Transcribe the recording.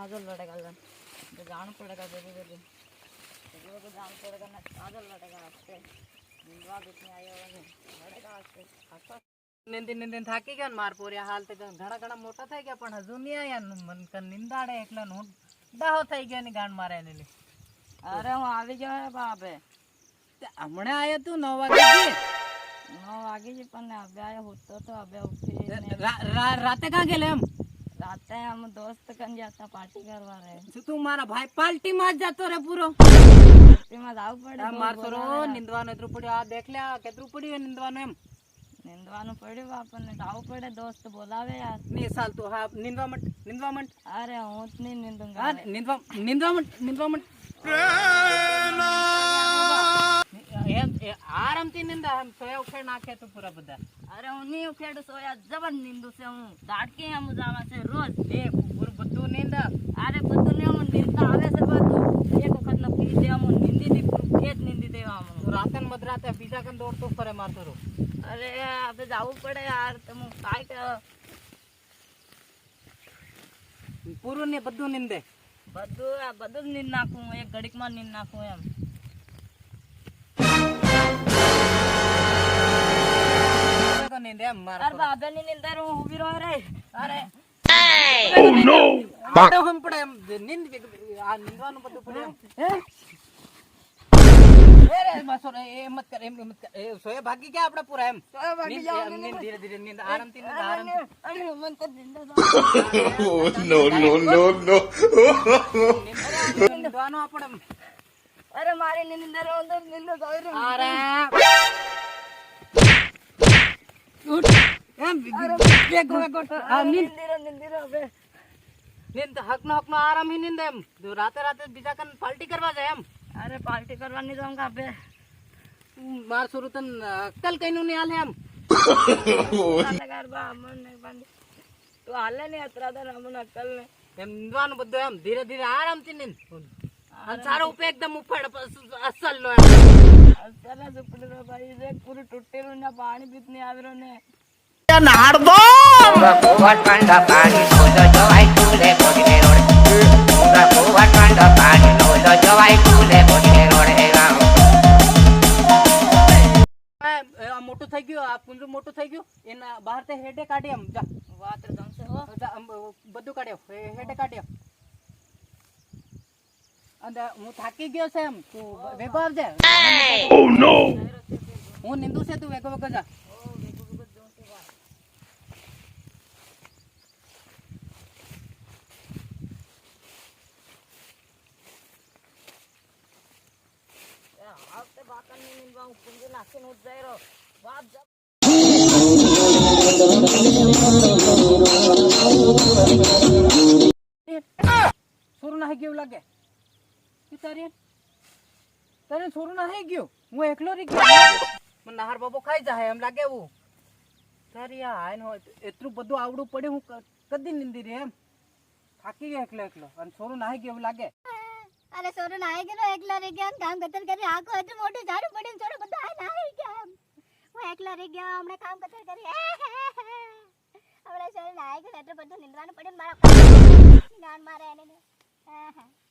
काजल लड़ेगा तो जान पड़ेगा बेबी बेबी तो जान पड़ेगा ना काजल लड़ेगा आपसे निंदवा बीतने आए होंगे लड़ेगा आपसे अच्छा निंदी निंदी થાકી ગયા માર પોરિયા હાલ તે ઘણા ઘણા મોટા થઈ ગયા પણ હજુ નહીં આયા મન કન નિંદાડે એકલા નો દાહો થઈ ગયા ની ગાંડ મારે ને अरे હું આવી ગયો હે બાપે હમણે આયા તું 9 વાગે 9 વાગે જ પણ હવે આયો હોતો તો હવે ઉઠી રાતે કા ગેલે એમ રાતે हम दोस्त कन जाता पार्टी करवा रहे તું મારા ભાઈ પાર્ટી માં જ જતો રે પૂરો पार्टी में जाव पड़े માર છોરો નિંદવાનું એટલું પડ્યું આ દેખ લે કેટલું પડ્યું નિંદવાનું એમ નિંદવાનું પડ્યું આપણને જાવ પડે દોસ્ત બોલાવે યાર ની સાલ તું હા નિંદવા મત અરે હું જ નહીં નિંદુંગા હા નિંદવા મત આરામથી નિંદા એમ સોયા ઉખેડ નાખે તો પૂરા બધા અરે હું નહીં ઉખેડ સોયા જબર નિંદુ છે હું દાડકી આમ જાવા છે રોજ એ પૂરું બધું નિંદા અરે બધું ને હું નિંદતા આવે છે બધું એક વખત ન પી દે હું નિંદી ની ખેત નિંદી દેવા હું રાતે ને મધરાતે બીજા કન દોડતો ફરે મારતો રો અરે હવે જાવું પડે યાર તમે કાઈ કર પૂરું ને બધું નિંદે બધું નીંદ નાખું એક ઘડીક માં નીંદ નાખું એમ તો નિંદે એમ માર અરે બાબે ની નીંદર હું ઊભી રહો રે અરે ઓ નો તો હમ પડે એમ નિંદ આ નિંદવાનું બધું પડે અરે માસો એ મત કર એ સોય ભાગી ગયા આપણે પૂરા એમ સોય ભાગી જાવ નિંદ ધીરે ધીરે નિંદ આરામથી નિંદ આરામ અરે મન તો નીંદર no નિંદવાનું આપણે અરે મારી નીંદર અંદર નીંદર આવી રહી અરે એમ નીંદર હવે નિંદ હકનો આરામ હી નિંદ એમ રાતે બીજા કન પાર્ટી કરવા જાય એમ અરે પાર્ટી કરવાની જાઉંગા બે માર સુરુ તન અક્કલ કઈનું નહીં હાલે એમ ગરબા અમન ને બંધ તો હાલે ને અતરાદર અમન અક્કલ ને એમ નિંદવાનું બધું એમ ધીરે ધીરે આરામથી નિંદ અને સારો ઉપે એકદમ ઉફાડ અસલ નો અસલ જ ઉપડી રહ્યો ભાઈ જે પૂરું તૂટેલું ને પાણી બીત નહીં આવી રહ્યો ને નાડ દો કોવટ કંડા પાણી નો જવાય તુલે બોડીને રોડ કોવટ કંડા પાણી નો જવાય તુલે બોડીને રોડ આ મોટું થઈ ગયું આ પુંજુ મોટું થઈ ગયું એના બહાર તે હેડે કાઢી એમ જા વાત જમશે હો બધું કાઢ્યો હેડે કાઢ્યો અને હું થાકી ગયો છે એમ તું વેગો આવજે ઓ નો હું નિંદુ છે તું વેગો જા આવતે બાકન ની નીંદવા હું પુંજુ નાખીને ઉઠ જાય રહ્યો વાત સોરું નાહી ગયું લાગે તારે સોરું નાહી ગયું હું એકલો રહી ગયો મને નહાર બાબો ખાઈ જાય એમ લાગે એવું તારી આ હાય નો એટલું બધું આવડું પડ્યું હું કદી નિંદી રે એમ થાકી ગયો એકલો અને સોરું નાહી ગયું એવું લાગે અરે સોરું નાહી ગયો એકલા રહી ગયા કામ કતર કરી આખો એટલું મોટું ઝાડું પડ્યું છોડો બધા નાહી ગયા હું એકલા રહી ગયા હમણાં કામ કતર કરી હમણાં સોરું નાહી ગયો એટલું બધું નિંદવાનું પડ્યું મારા ગાન મારે એને